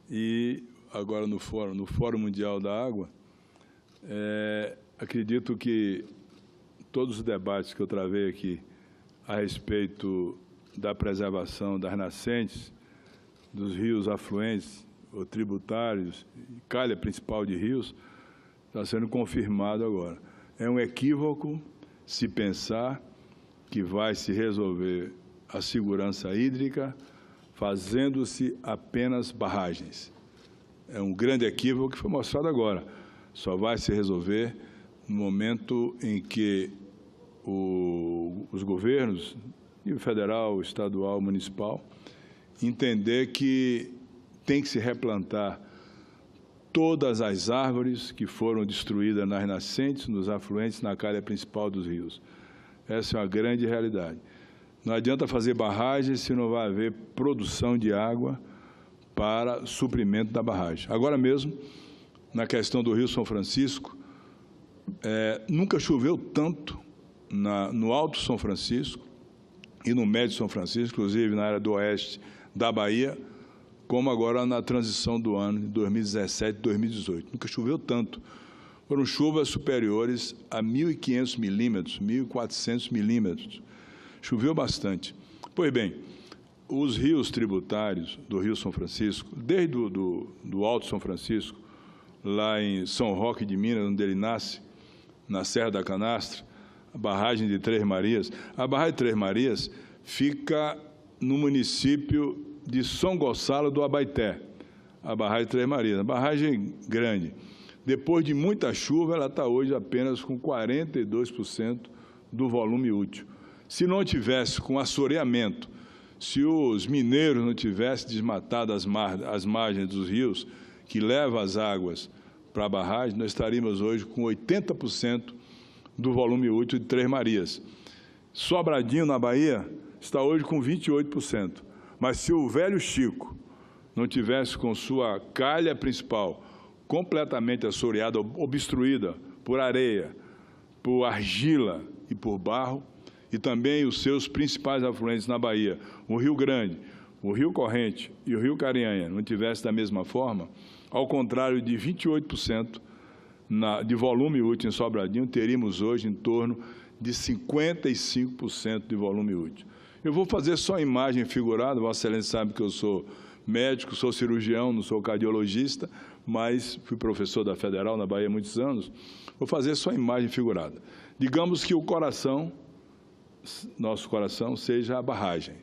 e agora no Fórum Mundial da Água, acredito que todos os debates que eu travei aqui a respeito da preservação das nascentes, dos rios afluentes ou tributários, calha principal de rios, está sendo confirmado agora. É um equívoco se pensar que vai se resolver a segurança hídrica fazendo-se apenas barragens. É um grande equívoco que foi mostrado agora. Só vai se resolver no momento em que os governos, nível federal, estadual, municipal, entender que tem que se replantar todas as árvores que foram destruídas nas nascentes, nos afluentes, na calha principal dos rios. Essa é uma grande realidade. Não adianta fazer barragens se não vai haver produção de água para suprimento da barragem. Agora mesmo, na questão do Rio São Francisco, nunca choveu tanto no Alto São Francisco e no Médio São Francisco, inclusive na área do oeste da Bahia, como agora na transição do ano de 2017 e 2018. Nunca choveu tanto. Foram chuvas superiores a 1.500 milímetros, 1.400 milímetros. Choveu bastante. Pois bem, os rios tributários do Rio São Francisco, desde do Alto São Francisco, lá em São Roque de Minas, onde ele nasce, na Serra da Canastra, a barragem de Três Marias. A barragem de Três Marias fica no município de São Gonçalo do Abaeté, a barragem de Três Marias, uma barragem grande. Depois de muita chuva, ela está hoje apenas com 42% do volume útil. Se não tivesse com assoreamento, se os mineiros não tivessem desmatado as margens dos rios, que levam as águas para a barragem, nós estaríamos hoje com 80% do volume útil de Três Marias. Sobradinho, na Bahia, está hoje com 28%. Mas se o Velho Chico não tivesse com sua calha principal completamente assoreada, obstruída por areia, por argila e por barro, e também os seus principais afluentes na Bahia, o Rio Grande, o Rio Corrente e o Rio Carinhanha, não tivesse da mesma forma, ao contrário de 28% de volume útil em Sobradinho, teríamos hoje em torno de 55% de volume útil. Eu vou fazer só imagem figurada, Vossa Excelência sabe que eu sou médico, sou cirurgião, não sou cardiologista, mas fui professor da Federal na Bahia há muitos anos. Vou fazer só imagem figurada. Digamos que o coração, nosso coração, seja a barragem.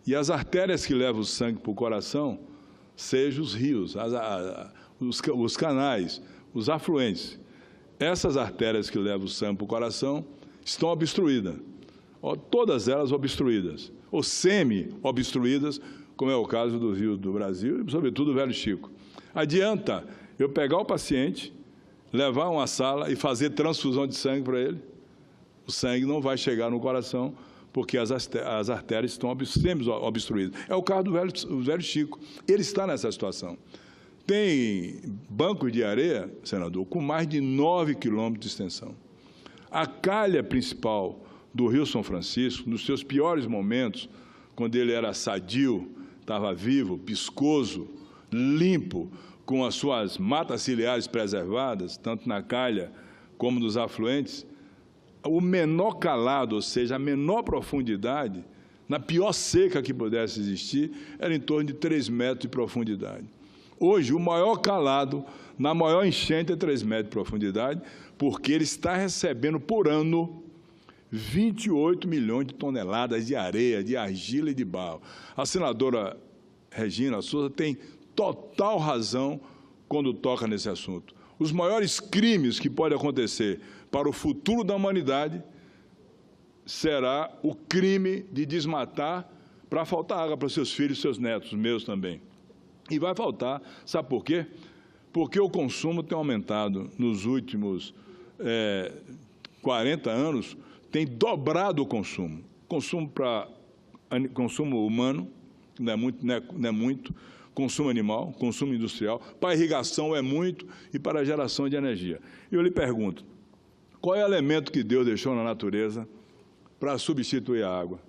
E as artérias que levam o sangue para o coração sejam os rios, os canais, os afluentes. Essas artérias que levam o sangue para o coração estão obstruídas. Todas elas obstruídas, ou semi-obstruídas, como é o caso dos rios do Brasil e, sobretudo, do Velho Chico. Adianta eu pegar o paciente, levar a uma sala e fazer transfusão de sangue para ele? O sangue não vai chegar no coração porque as artérias estão semi-obstruídas. É o caso do Velho Chico. Ele está nessa situação. Tem bancos de areia, senador, com mais de 9 quilômetros de extensão. A calha principal do Rio São Francisco, nos seus piores momentos, quando ele era sadio, estava vivo, viscoso, limpo, com as suas matas ciliares preservadas, tanto na calha como nos afluentes, o menor calado, ou seja, a menor profundidade, na pior seca que pudesse existir, era em torno de 3 metros de profundidade. Hoje, o maior calado, na maior enchente, é 3 metros de profundidade, porque ele está recebendo por ano 28 milhões de toneladas de areia, de argila e de barro. A senadora Regina Souza tem total razão quando toca nesse assunto. Os maiores crimes que podem acontecer para o futuro da humanidade será o crime de desmatar para faltar água para os seus filhos e seus netos, meus também. E vai faltar, sabe por quê? Porque o consumo tem aumentado nos últimos 40 anos, tem dobrado o consumo. Consumo humano, não é muito, consumo animal, consumo industrial, para irrigação é muito e para a geração de energia. Eu lhe pergunto, qual é o elemento que Deus deixou na natureza para substituir a água?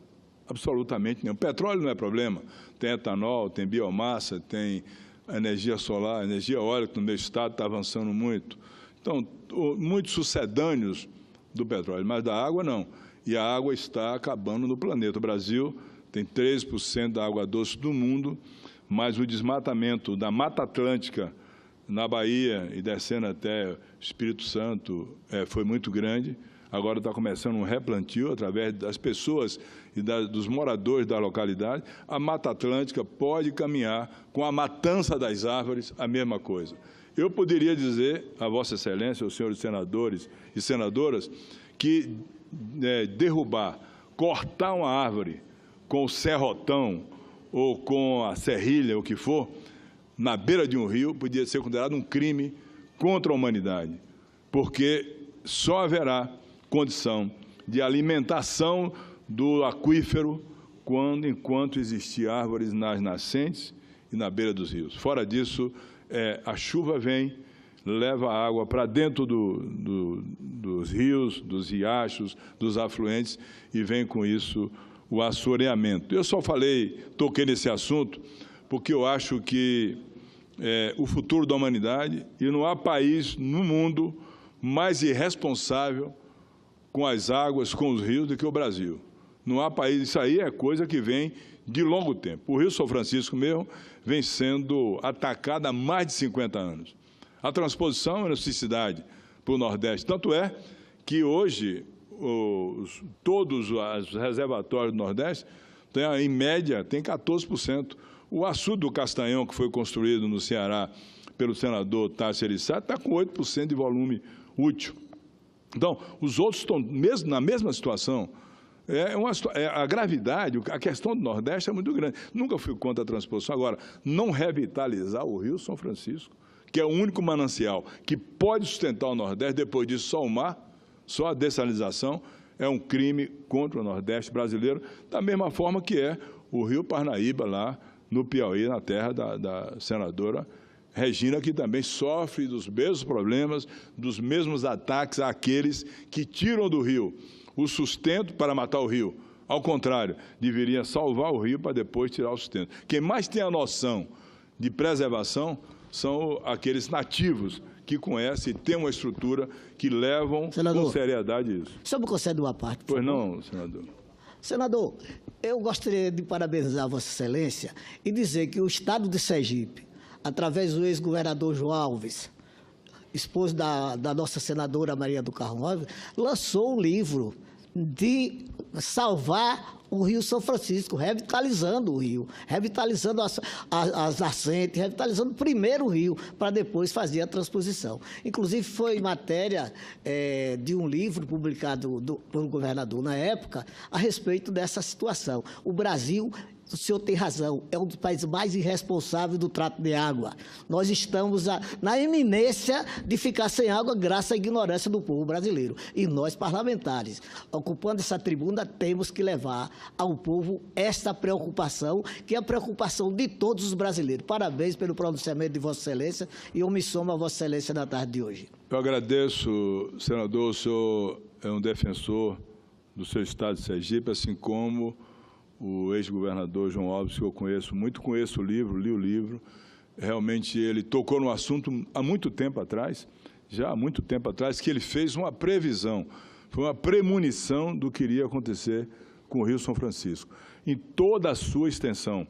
Absolutamente nenhum. Petróleo não é problema, tem etanol, tem biomassa, tem a energia solar, a energia eólica no meu estado está avançando muito. Então, muitos sucedâneos do petróleo, mas da água não. E a água está acabando no planeta. O Brasil tem 13% da água doce do mundo, mas o desmatamento da Mata Atlântica na Bahia e descendo até Espírito Santo foi muito grande. Agora está começando um replantio através das pessoas e dos moradores da localidade. A Mata Atlântica pode caminhar com a matança das árvores, a mesma coisa. Eu poderia dizer a Vossa Excelência, aos senhores senadores e senadoras, que derrubar, cortar uma árvore com o serrotão ou com a serrilha, o que for, na beira de um rio, podia ser considerado um crime contra a humanidade, porque só haverá condição de alimentação do aquífero enquanto existir árvores nas nascentes e na beira dos rios. Fora disso, a chuva vem, leva a água para dentro dos rios, dos riachos, dos afluentes, e vem com isso o assoreamento. Eu só toquei nesse assunto, porque eu acho que o futuro da humanidade, e não há país no mundo mais irresponsável com as águas, com os rios, do que o Brasil. Não há país, isso aí é coisa que vem de longo tempo. O Rio São Francisco mesmo vem sendo atacado há mais de 50 anos. A transposição é uma necessidade para o Nordeste. Tanto é que hoje todos os reservatórios do Nordeste, em média, tem 14%. O açude do Castanhão, que foi construído no Ceará pelo senador Tássio Erissato, está com 8% de volume útil. Então, os outros estão na mesma situação. A gravidade, a questão do Nordeste é muito grande. Nunca fui contra a transposição. Agora, não revitalizar o Rio São Francisco, que é o único manancial que pode sustentar o Nordeste, depois disso só o mar, só a dessalinização, é um crime contra o Nordeste brasileiro, da mesma forma que é o Rio Parnaíba, lá no Piauí, na terra da senadora Regina, que também sofre dos mesmos problemas, dos mesmos ataques àqueles que tiram do rio o sustento para matar o rio. Ao contrário, deveria salvar o rio para depois tirar o sustento. Quem mais tem a noção de preservação são aqueles nativos que conhecem e têm uma estrutura que levam com seriedade isso. O senhor me concede uma parte, por favor? Pois não, senador. Senador, eu gostaria de parabenizar Vossa Excelência e dizer que o Estado de Sergipe, através do ex-governador João Alves, esposo da nossa senadora Maria do Carmo Alves, lançou um livro de salvar o Rio São Francisco, revitalizando o rio, revitalizando as nascentes, revitalizando primeiro o rio, para depois fazer a transposição. Inclusive, foi matéria de um livro publicado pelo governador na época a respeito dessa situação. O Brasil, o senhor tem razão, é um dos países mais irresponsáveis do trato de água. Nós estamos na iminência de ficar sem água graças à ignorância do povo brasileiro. E nós, parlamentares, ocupando essa tribuna, temos que levar ao povo esta preocupação, que é a preocupação de todos os brasileiros. Parabéns pelo pronunciamento de Vossa Excelência e eu me somo a Vossa Excelência na tarde de hoje. Eu agradeço, senador, o senhor é um defensor do seu estado de Sergipe, assim como o ex-governador João Alves, que eu conheço muito, conheço o livro, li o livro. Realmente ele tocou no assunto há muito tempo atrás, já há muito tempo atrás, que ele fez uma previsão, foi uma premonição do que iria acontecer com o Rio São Francisco, em toda a sua extensão.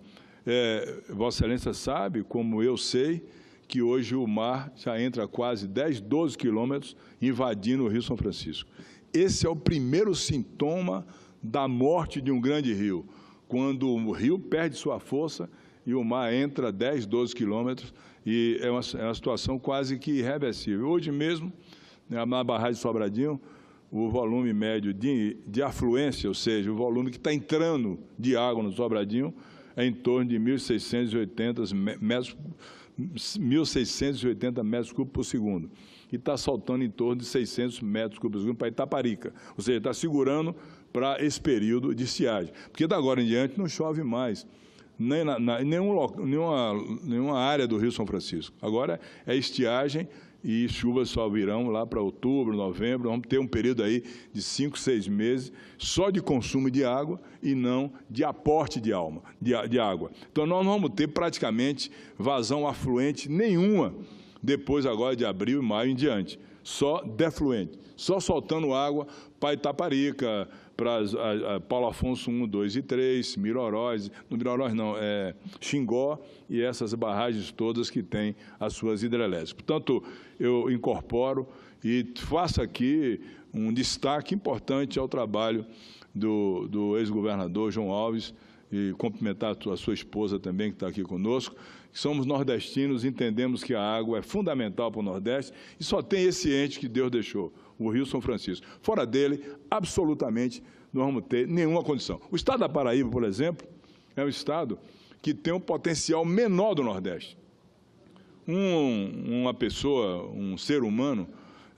Vossa Excelência sabe, como eu sei, que hoje o mar já entra a quase 10, 12 quilômetros invadindo o Rio São Francisco. Esse é o primeiro sintoma da morte de um grande rio, quando o rio perde sua força e o mar entra 10, 12 quilômetros, e é uma situação quase que irreversível. Hoje mesmo, na barragem de Sobradinho, o volume médio de afluência, ou seja, o volume que está entrando de água no Sobradinho, é em torno de 1.680 metros cúbicos por segundo, e está soltando em torno de 600 metros cúbicos por segundo para Itaparica, ou seja, está segurando para esse período de estiagem, porque da agora em diante não chove mais, nem em nenhuma área do Rio São Francisco. Agora é estiagem, e chuvas só virão lá para outubro, novembro. Vamos ter um período aí de 5, 6 meses só de consumo de água e não de aporte de água. Então, nós não vamos ter praticamente vazão afluente nenhuma depois agora de abril e maio em diante. Só defluente, só soltando água para Itaparica, para Paulo Afonso 1, 2 e 3, Miroróis, não Miroróis não, Xingó e essas barragens todas que têm as suas hidrelétricas. Portanto, eu incorporo e faço aqui um destaque importante ao trabalho do ex-governador João Alves e cumprimentar a sua esposa também, que está aqui conosco. Somos nordestinos, entendemos que a água é fundamental para o Nordeste e só tem esse ente que Deus deixou, o Rio São Francisco. Fora dele, absolutamente não vamos ter nenhuma condição. O estado da Paraíba, por exemplo, é um estado que tem um potencial menor do Nordeste. Uma pessoa, um ser humano,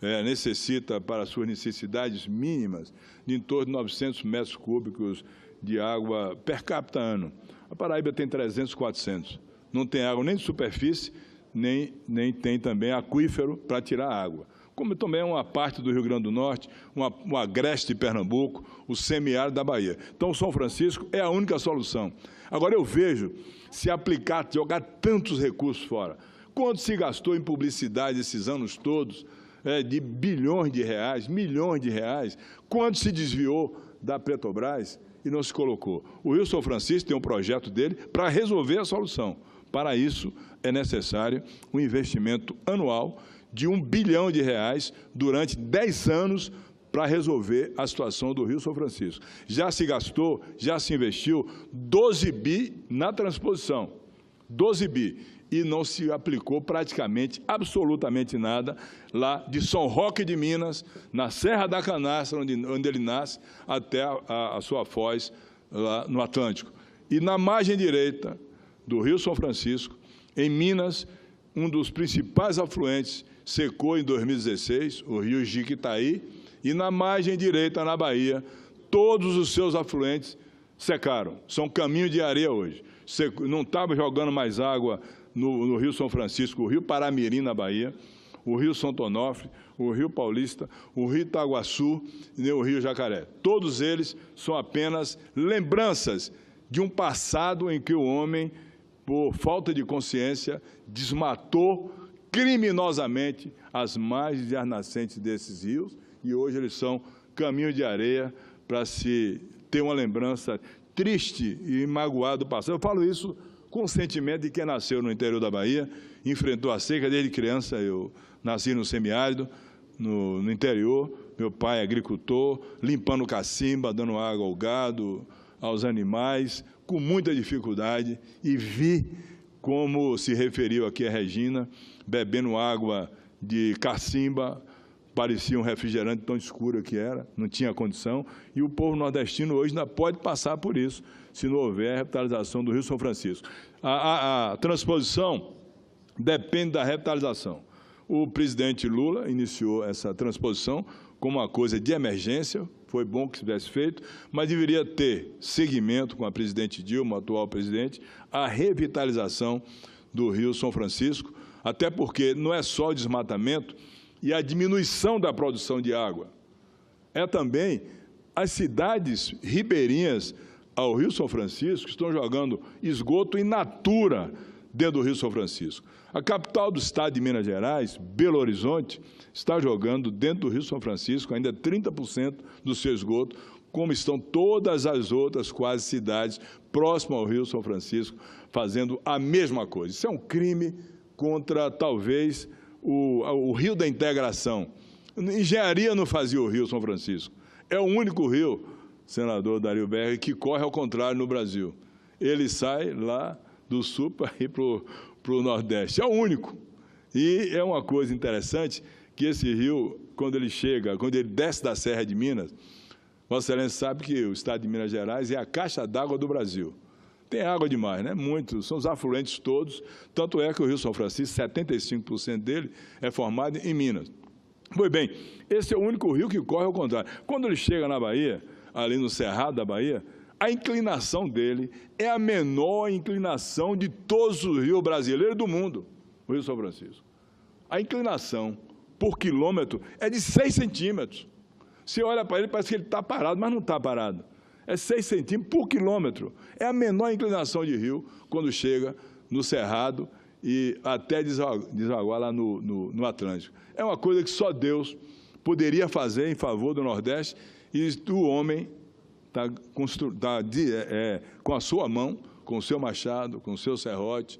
necessita, para suas necessidades mínimas, de em torno de 900 metros cúbicos de água per capita ano. A Paraíba tem 300, 400. Não tem água nem de superfície, nem tem também aquífero para tirar água. Como também é uma parte do Rio Grande do Norte, um agreste de Pernambuco, o semiárido da Bahia. Então, o São Francisco é a única solução. Agora, eu vejo se aplicar, jogar tantos recursos fora. Quanto se gastou em publicidade esses anos todos, de bilhões de reais, milhões de reais, quanto se desviou da Petrobras e não se colocou. O Rio São Francisco tem um projeto dele para resolver a solução. Para isso, é necessário um investimento anual de R$1 bilhão durante 10 anos para resolver a situação do Rio São Francisco. Já se gastou, já se investiu 12 bi na transposição, 12 bi, e não se aplicou praticamente, absolutamente nada, lá de São Roque de Minas, na Serra da Canastra, onde ele nasce, até a sua foz, lá no Atlântico. E na margem direita do Rio São Francisco, em Minas, um dos principais afluentes secou em 2016, o rio Jiquitaí, e na margem direita, na Bahia, todos os seus afluentes secaram. São caminho de areia hoje. Não estava jogando mais água no Rio São Francisco, o Rio Paramirim, na Bahia, o Rio Santo Onofre, o Rio Paulista, o Rio Itaguaçu e o Rio Jacaré. Todos eles são apenas lembranças de um passado em que o homem, por falta de consciência, desmatou criminosamente as margens e as nascentes desses rios, e hoje eles são caminho de areia para se ter uma lembrança triste e magoada do passado. Eu falo isso com o sentimento de quem nasceu no interior da Bahia, enfrentou a seca desde criança. Eu nasci no semiárido, no interior, meu pai é agricultor, limpando cacimba, dando água ao gado, aos animais, com muita dificuldade, e vi como se referiu aqui a Regina, bebendo água de cacimba, parecia um refrigerante tão escuro que era, não tinha condição, e o povo nordestino hoje ainda pode passar por isso, se não houver a revitalização do Rio São Francisco. A transposição depende da revitalização. O presidente Lula iniciou essa transposição como uma coisa de emergência, foi bom que tivesse feito, mas deveria ter seguimento com a presidente Dilma, a atual presidente, a revitalização do Rio São Francisco, até porque não é só o desmatamento e a diminuição da produção de água, é também as cidades ribeirinhas ao Rio São Francisco estão jogando esgoto in natura dentro do Rio São Francisco. A capital do estado de Minas Gerais, Belo Horizonte, está jogando dentro do Rio São Francisco ainda 30% do seu esgoto, como estão todas as outras quase cidades próximas ao Rio São Francisco, fazendo a mesma coisa. Isso é um crime contra, talvez, o Rio da Integração. Engenharia não fazia o Rio São Francisco. É o único rio, senador Dario Berri, que corre ao contrário no Brasil. Ele sai lá do sul para ir para o Nordeste. É o único. E é uma coisa interessante que esse rio, quando ele desce da Serra de Minas, Vossa Excelência sabe que o estado de Minas Gerais é a caixa d'água do Brasil. Tem água demais, né? Muitos, são os afluentes todos. Tanto é que o Rio São Francisco, 75% dele é formado em Minas. Pois bem, esse é o único rio que corre ao contrário. Quando ele chega na Bahia, ali no Cerrado da Bahia, a inclinação dele é a menor inclinação de todos os rios brasileiros do mundo, o Rio São Francisco. a inclinação por quilômetro é de 6 centímetros. Você olha para ele, parece que ele está parado, mas não está parado. É 6 centímetros por quilômetro. É a menor inclinação de rio quando chega no Cerrado e até desaguar lá no Atlântico. É uma coisa que só Deus poderia fazer em favor do Nordeste, e o homem está com a sua mão, com o seu machado, com o seu serrote,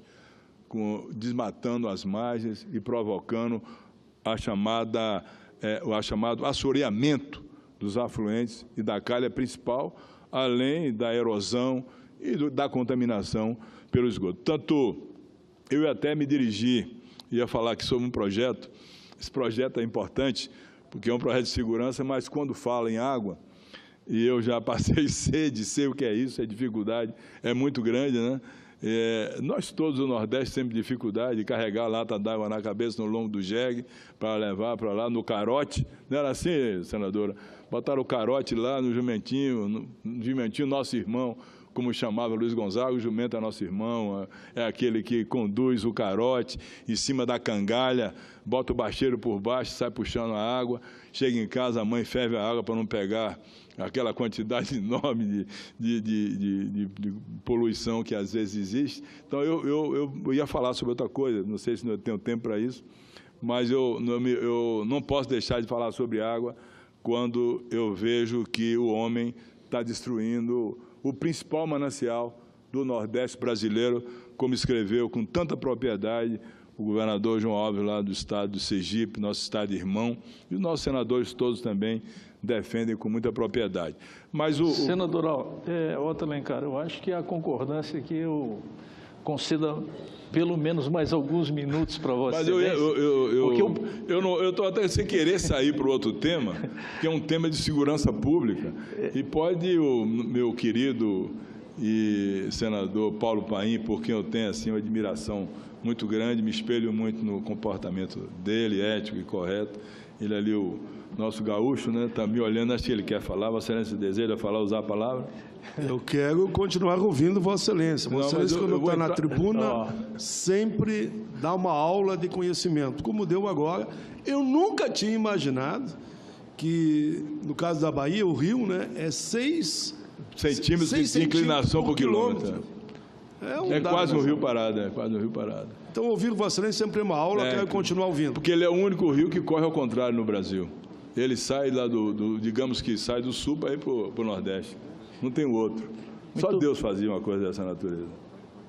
desmatando as margens e provocando o chamado assoreamento dos afluentes e da calha principal, além da erosão e da contaminação pelo esgoto. Tanto eu até me ia falar aqui sobre um projeto. Esse projeto é importante, porque é um projeto de segurança, mas quando fala em água, e eu já passei sede, sei o que é isso, a dificuldade é muito grande, né? Nós todos do Nordeste temos dificuldade de carregar a lata d'água na cabeça no longo do jegue para levar para lá no carote. Não era assim, senadora? Botaram o carote lá no jumentinho, nosso irmão, como chamava Luiz Gonzaga, o jumento é nosso irmão, é aquele que conduz o carote em cima da cangalha, bota o bacheiro por baixo, sai puxando a água, chega em casa, a mãe ferve a água para não pegar aquela quantidade enorme de poluição que às vezes existe. Então, eu ia falar sobre outra coisa, não sei se eu tenho tempo para isso, mas eu não posso deixar de falar sobre água quando eu vejo que o homem está destruindo o principal manancial do Nordeste brasileiro, como escreveu com tanta propriedade o governador João Alves, lá do estado do Sergipe, nosso estado irmão, e os nossos senadores todos também defendem com muita propriedade. Mas Senador Otto Alencar, eu acho que a concordância que eu conceda pelo menos mais alguns minutos para você. Mas eu estou até sem querer sair para o outro tema, que é um tema de segurança pública, e pode o meu querido e senador Paulo Paim, por quem eu tenho assim, uma admiração muito grande, me espelho muito no comportamento dele, ético e correto. Ele ali, o nosso gaúcho, né, está me olhando, acho que ele quer falar. Vossa Excelência deseja falar, usar a palavra? Eu quero continuar ouvindo Vossa Excelência. Vossa Excelência, quando está na tribuna, sempre dá uma aula de conhecimento, como deu agora. Eu nunca tinha imaginado que, no caso da Bahia, o rio, né, é 6 centímetros de inclinação por quilômetro. É quase um rio parado, Então, ouvir Vossa Excelência sempre é uma aula, quero continuar ouvindo. Porque ele é o único rio que corre ao contrário no Brasil. Ele sai lá digamos que sai do sul para ir para o Nordeste. Não tem outro. Só Deus fazia uma coisa dessa natureza.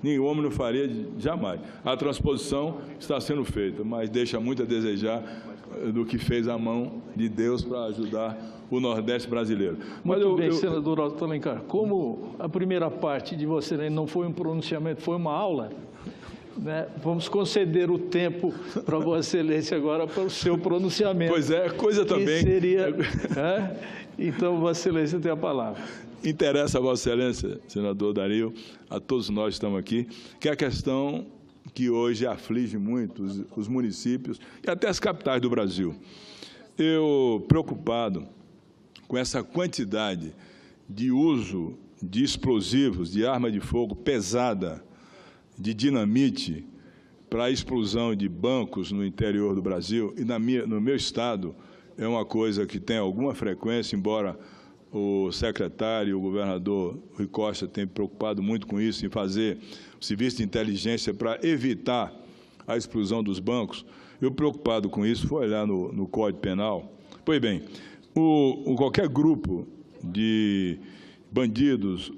Nenhum homem não faria jamais. A transposição está sendo feita, mas deixa muito a desejar do que fez a mão de Deus para ajudar o Nordeste brasileiro. Muito bem, senador Otto Alencar. Como a primeira parte de você não foi um pronunciamento, foi uma aula, né? Vamos conceder o tempo para Vossa Excelência agora para o seu pronunciamento. Pois é, coisa também. Seria, então, Vossa Excelência tem a palavra. Interessa a Vossa Excelência, senador Dario, a todos nós que estamos aqui, que é a questão que hoje aflige muito os municípios e até as capitais do Brasil. Eu, preocupado com essa quantidade de uso de explosivos, de arma de fogo pesada, de dinamite, para a explosão de bancos no interior do Brasil, e no meu estado é uma coisa que tem alguma frequência, embora o secretário, o governador Rui Costa tenha preocupado muito com isso, em fazer o serviço de inteligência para evitar a explosão dos bancos. Eu, preocupado com isso, fui olhar no Código Penal. Pois bem, qualquer grupo de bandidos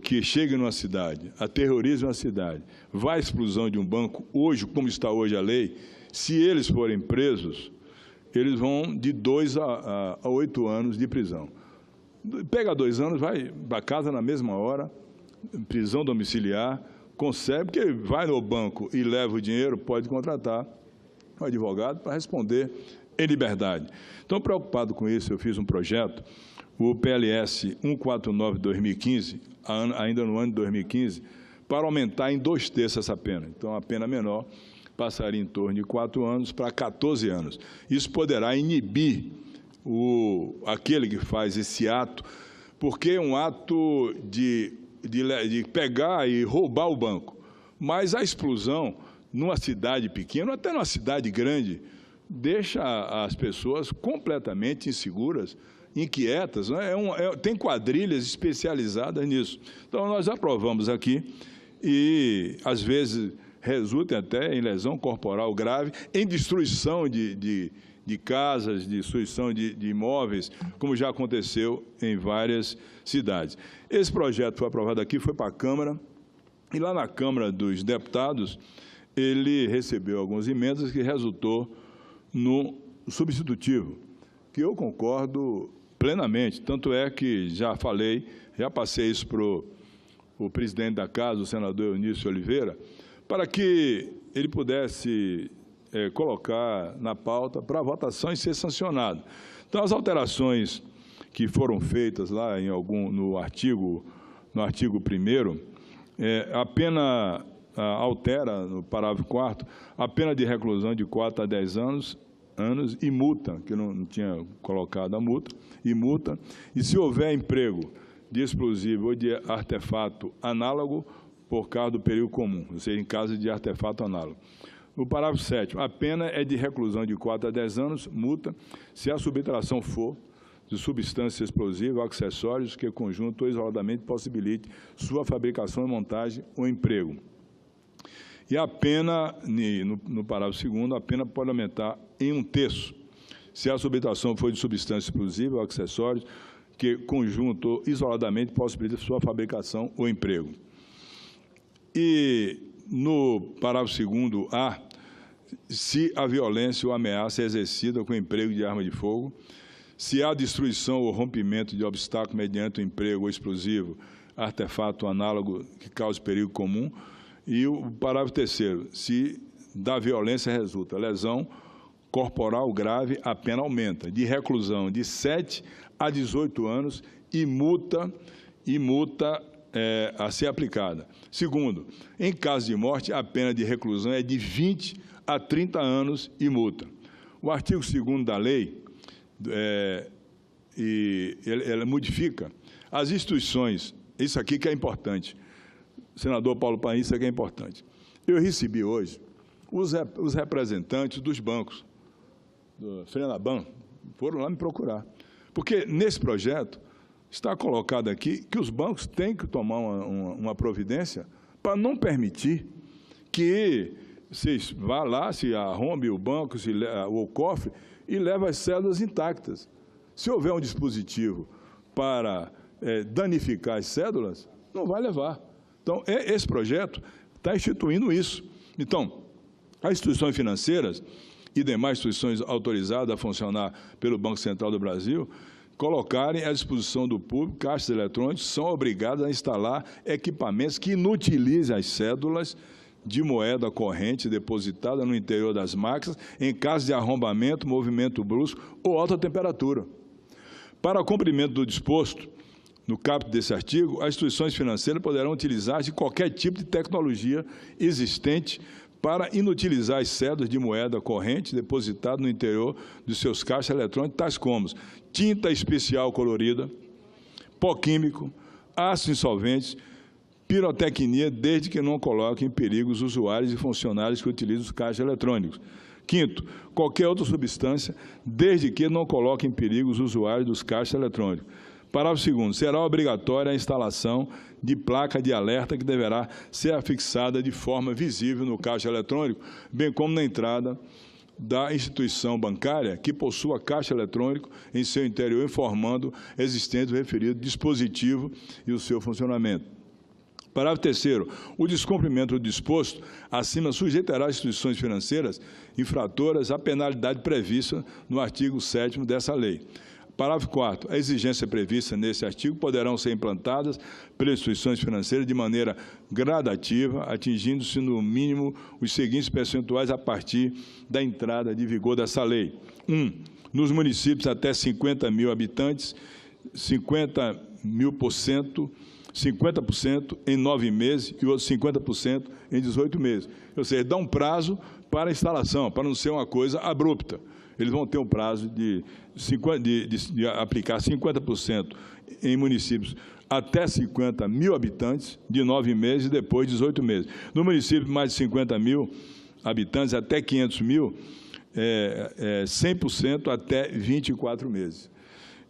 que chegue numa cidade, aterrorize uma cidade, vai à explosão de um banco, hoje, como está hoje a lei, se eles forem presos, eles vão de 2 a 8 anos de prisão. Pega 2 anos, vai para casa na mesma hora, prisão domiciliar, consegue, porque vai no banco e leva o dinheiro, pode contratar um advogado para responder em liberdade. Então, preocupado com isso, eu fiz um projeto, o PLS 149/2015, ainda no ano de 2015, para aumentar em 2/3 essa pena. Então, a pena menor passaria em torno de 4 anos para 14 anos. Isso poderá inibir aquele que faz esse ato, porque é um ato de pegar e roubar o banco. Mas a explosão numa cidade pequena, até numa cidade grande, deixa as pessoas completamente inseguras, inquietas, né? Tem quadrilhas especializadas nisso. Então, nós aprovamos aqui e, às vezes, resulta até em lesão corporal grave, em destruição de casas, destruição de imóveis, como já aconteceu em várias cidades. Esse projeto foi aprovado aqui, foi para a Câmara, e lá na Câmara dos Deputados, ele recebeu algumas emendas que resultou no substitutivo, que eu concordo plenamente. Tanto é que já falei, já passei isso para o presidente da Casa, o senador Eunício Oliveira, para que ele pudesse colocar na pauta para votação e ser sancionado. Então, as alterações que foram feitas lá no artigo 1º, a pena altera, no parágrafo 4º, a pena de reclusão de 4 a 10 anos e multa, que não tinha colocado a multa, e se houver emprego de explosivo ou de artefato análogo por causa do perigo comum, ou seja, em caso de artefato análogo. No parágrafo 7º, a pena é de reclusão de 4 a 10 anos, multa, se a subtração for de substância explosiva ou acessórios que conjunto ou isoladamente possibilite sua fabricação e montagem ou emprego. E a pena, no parágrafo 2º, a pena pode aumentar em 1/3, se a subtração for de substância explosiva ou acessórios que conjunto ou isoladamente possibilite sua fabricação ou emprego. E no parágrafo 2º-A, se a violência ou ameaça é exercida com emprego de arma de fogo, se há destruição ou rompimento de obstáculo mediante o emprego ou explosivo, artefato análogo que cause perigo comum, e o parágrafo 3º, se da violência resulta lesão corporal grave, a pena aumenta, de reclusão de 7 a 18 anos e multa a ser aplicada. Segundo, em caso de morte, a pena de reclusão é de 20 a 30 anos e multa. O artigo 2º da lei, ela modifica as instituições, isso aqui que é importante, senador Paulo Paim, isso aqui é importante. Eu recebi hoje os representantes dos bancos, do Frenaban, foram lá me procurar, porque nesse projeto está colocado aqui que os bancos têm que tomar uma providência para não permitir que se vá lá, se arrombe o banco, o cofre, e leve as cédulas intactas. Se houver um dispositivo para danificar as cédulas, não vai levar. Então, esse projeto está instituindo isso. Então, as instituições financeiras e demais instituições autorizadas a funcionar pelo Banco Central do Brasil colocarem à disposição do público caixas eletrônicos, são obrigadas a instalar equipamentos que inutilizem as cédulas de moeda corrente depositada no interior das máquinas em caso de arrombamento, movimento brusco ou alta temperatura. Para cumprimento do disposto no caput desse artigo, as instituições financeiras poderão utilizar de qualquer tipo de tecnologia existente para inutilizar as cédulas de moeda corrente depositadas no interior dos seus caixas eletrônicos, tais como tinta especial colorida, pó químico, ácidos insolventes, pirotecnia, desde que não coloque em perigo os usuários e funcionários que utilizam os caixas eletrônicos. Quinto, qualquer outra substância, desde que não coloque em perigo os usuários dos caixas eletrônicos. Parágrafo 2º, será obrigatória a instalação de placa de alerta que deverá ser afixada de forma visível no caixa eletrônico, bem como na entrada da instituição bancária que possua caixa eletrônico em seu interior, informando a existência do referido dispositivo e o seu funcionamento. Parágrafo 3º, o descumprimento do disposto acima sujeitará as instituições financeiras infratoras à penalidade prevista no artigo 7º dessa lei. Parágrafo 4º, a exigência prevista nesse artigo poderão ser implantadas pelas instituições financeiras de maneira gradativa, atingindo-se no mínimo os seguintes percentuais a partir da entrada de vigor dessa lei. 1. Nos municípios até 50 mil habitantes, 50% em 9 meses e outros 50% em 18 meses. Ou seja, dá um prazo para a instalação, para não ser uma coisa abrupta. Eles vão ter um prazo de aplicar 50% em municípios até 50 mil habitantes, de 9 meses e depois 18 meses. No município de mais de 50 mil habitantes, até 500 mil, 100% até 24 meses.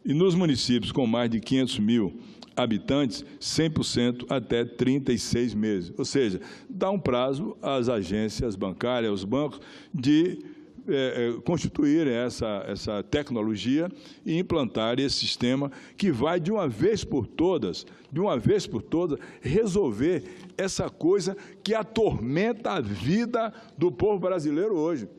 E nos municípios com mais de 500 mil habitantes, 100% até 36 meses. Ou seja, dá um prazo às agências bancárias, aos bancos, de constituírem essa tecnologia e implantarem esse sistema que vai, de uma vez por todas, resolver essa coisa que atormenta a vida do povo brasileiro hoje,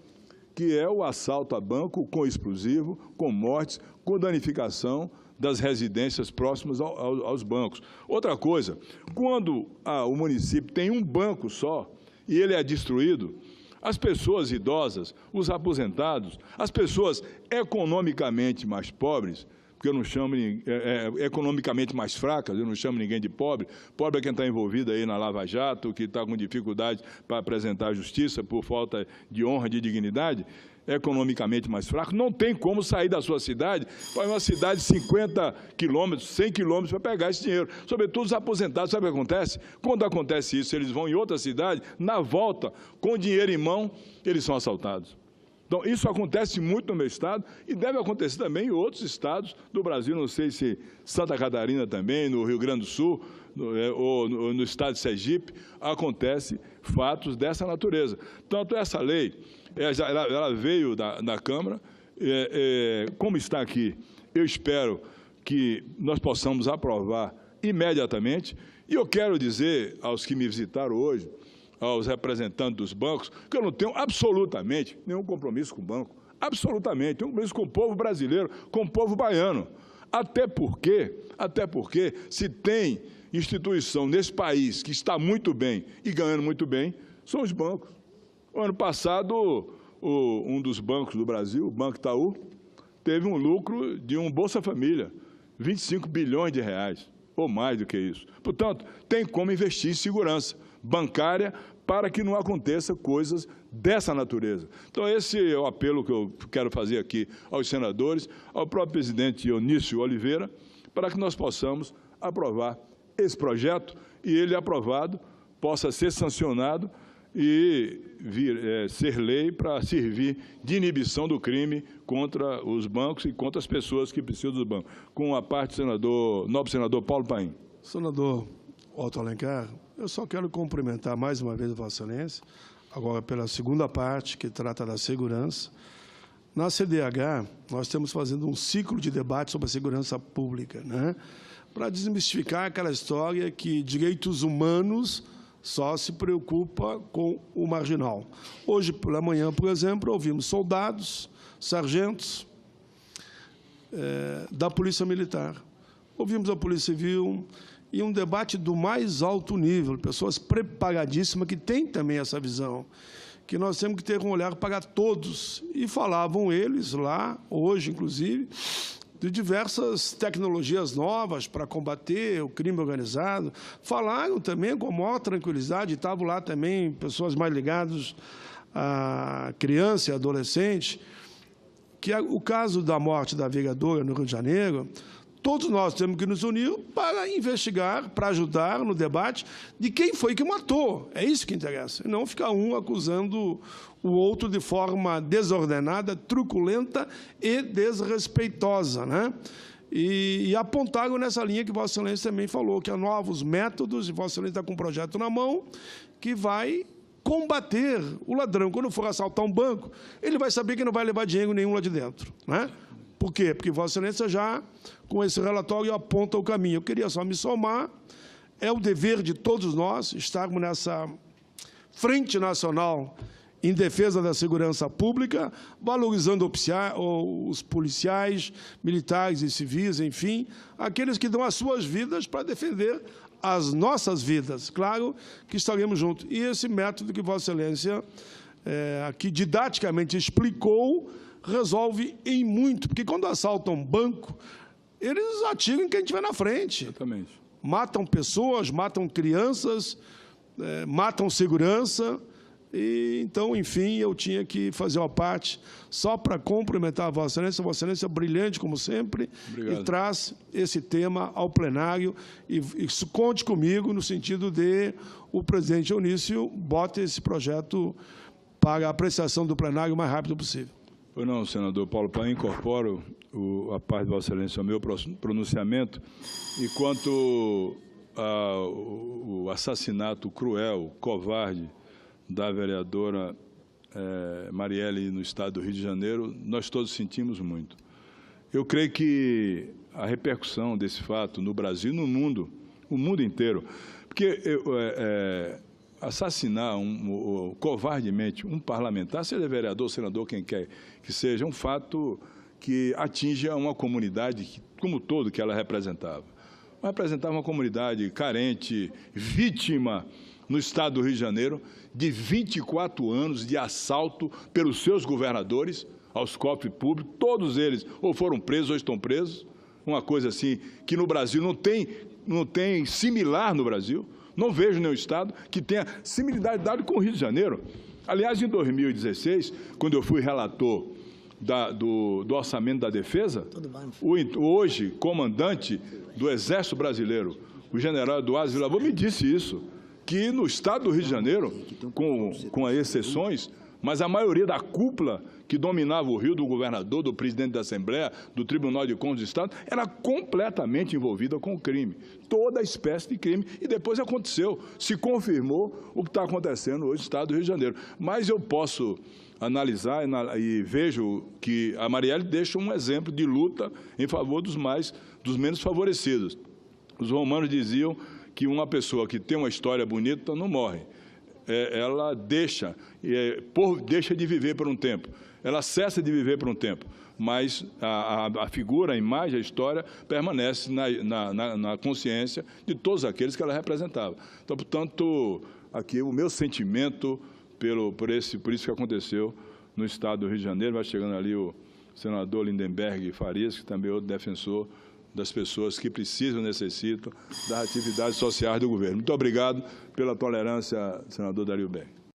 que é o assalto a banco com explosivo, com mortes, com danificação das residências próximas aos bancos. Outra coisa, quando o município tem um banco só e ele é destruído, as pessoas idosas, os aposentados, as pessoas economicamente mais pobres, porque eu não chamo economicamente mais fracas, eu não chamo ninguém de pobre. Pobre é quem está envolvido aí na Lava Jato, que está com dificuldade para apresentar a justiça por falta de honra, de dignidade. Economicamente mais fraco, não tem como sair da sua cidade para uma cidade de 50 quilômetros, 100 quilômetros para pegar esse dinheiro. Sobretudo os aposentados, sabe o que acontece? Quando acontece isso, eles vão em outra cidade, na volta, com dinheiro em mão, eles são assaltados. Então, isso acontece muito no meu estado e deve acontecer também em outros estados do Brasil, não sei se Santa Catarina também, no Rio Grande do Sul, ou no estado de Sergipe, acontece fatos dessa natureza. Tanto essa lei, ela veio da Câmara, como está aqui, eu espero que nós possamos aprovar imediatamente, e eu quero dizer aos que me visitaram hoje, aos representantes dos bancos, que eu não tenho absolutamente nenhum compromisso com o banco, absolutamente, tenho compromisso com o povo brasileiro, com o povo baiano, até porque se tem instituição nesse país que está muito bem e ganhando muito bem, são os bancos. O ano passado, um dos bancos do Brasil, o Banco Itaú, teve um lucro de um Bolsa Família, 25 bilhões de reais, ou mais do que isso. Portanto, tem como investir em segurança bancária para que não aconteça coisas dessa natureza. Então, esse é o apelo que eu quero fazer aqui aos senadores, ao próprio presidente Eunício Oliveira, para que nós possamos aprovar esse projeto e ele, aprovado, possa ser sancionado e ser lei para servir de inibição do crime contra os bancos e contra as pessoas que precisam do banco. Com a parte do nobre senador Paulo Paim. Senador Otto Alencar, eu só quero cumprimentar mais uma vez a Vossa Excelência, agora pela segunda parte, que trata da segurança. Na CDH, nós estamos fazendo um ciclo de debate sobre a segurança pública, né? Para desmistificar aquela história que direitos humanos só se preocupa com o marginal. Hoje, pela manhã, por exemplo, ouvimos soldados, sargentos da Polícia Militar. Ouvimos a Polícia Civil e um debate do mais alto nível, pessoas preparadíssimas que têm também essa visão, que nós temos que ter um olhar para todos. E falavam eles lá, hoje, inclusive, de diversas tecnologias novas para combater o crime organizado. Falaram também com a maior tranquilidade, estavam lá também pessoas mais ligadas a criança e adolescente, que o caso da morte da vereadora no Rio de Janeiro, todos nós temos que nos unir para investigar, para ajudar no debate de quem foi que matou. É isso que interessa. E não ficar um acusando o outro de forma desordenada, truculenta e desrespeitosa, né? E apontaram nessa linha que Vossa Excelência também falou, que há novos métodos, e Vossa Excelência está com um projeto na mão que vai combater o ladrão. Quando for assaltar um banco, ele vai saber que não vai levar dinheiro nenhum lá de dentro, né? Por quê? Porque Vossa Excelência já, com esse relatório, aponta o caminho. Eu queria só me somar. É o dever de todos nós estarmos nessa frente nacional em defesa da segurança pública, valorizando os policiais, militares e civis, enfim, aqueles que dão as suas vidas para defender as nossas vidas. Claro que estaremos juntos. E esse método que Vossa Excelência aqui didaticamente explicou, resolve em muito, porque quando assaltam um banco, eles atiram em quem estiver na frente. Exatamente. Matam pessoas, matam crianças, matam segurança, E, então, enfim, eu tinha que fazer uma parte só para cumprimentar a Vossa Excelência brilhante, como sempre, Obrigado. E traz esse tema ao plenário. E conte comigo no sentido de o presidente Eunício bote esse projeto para a apreciação do plenário o mais rápido possível. Pois não, senador Paulo Paim, incorporo a parte de Vossa Excelência ao meu pronunciamento. E quanto ao assassinato cruel, covarde, da vereadora Marielle no estado do Rio de Janeiro, nós todos sentimos muito. Eu creio que a repercussão desse fato no Brasil e no mundo, o mundo inteiro, porque assassinar covardemente um parlamentar, seja vereador, senador, quem quer que seja, é um fato que atinge uma comunidade como todo que ela representava. Ela representava uma comunidade carente, vítima no estado do Rio de Janeiro, de 24 anos de assalto pelos seus governadores aos cofres públicos, todos eles ou foram presos ou estão presos, uma coisa assim que no Brasil não tem similar no Brasil, não vejo nenhum estado que tenha similaridade com o Rio de Janeiro. Aliás, em 2016, quando eu fui relator do orçamento da defesa, o hoje comandante do Exército Brasileiro, o general Eduardo Vilavô, me disse isso, que no estado do Rio de Janeiro, com as exceções, mas a maioria da cúpula que dominava o Rio, do governador, do presidente da Assembleia, do Tribunal de Contas do Estado, era completamente envolvida com o crime, toda espécie de crime, e depois aconteceu, se confirmou o que está acontecendo hoje no estado do Rio de Janeiro. Mas eu posso analisar e vejo que a Marielle deixa um exemplo de luta em favor dos menos favorecidos. Os romanos diziam que uma pessoa que tem uma história bonita não morre. Ela deixa de viver por um tempo. Ela cessa de viver por um tempo. Mas a figura, a imagem, a história permanece na consciência de todos aqueles que ela representava. Então, portanto, aqui o meu sentimento por isso que aconteceu no estado do Rio de Janeiro. Vai chegando ali o senador Lindenberg Farias, que também é outro defensor das pessoas que precisam, necessitam das atividades sociais do governo. Muito obrigado pela tolerância, senador Dario Berg.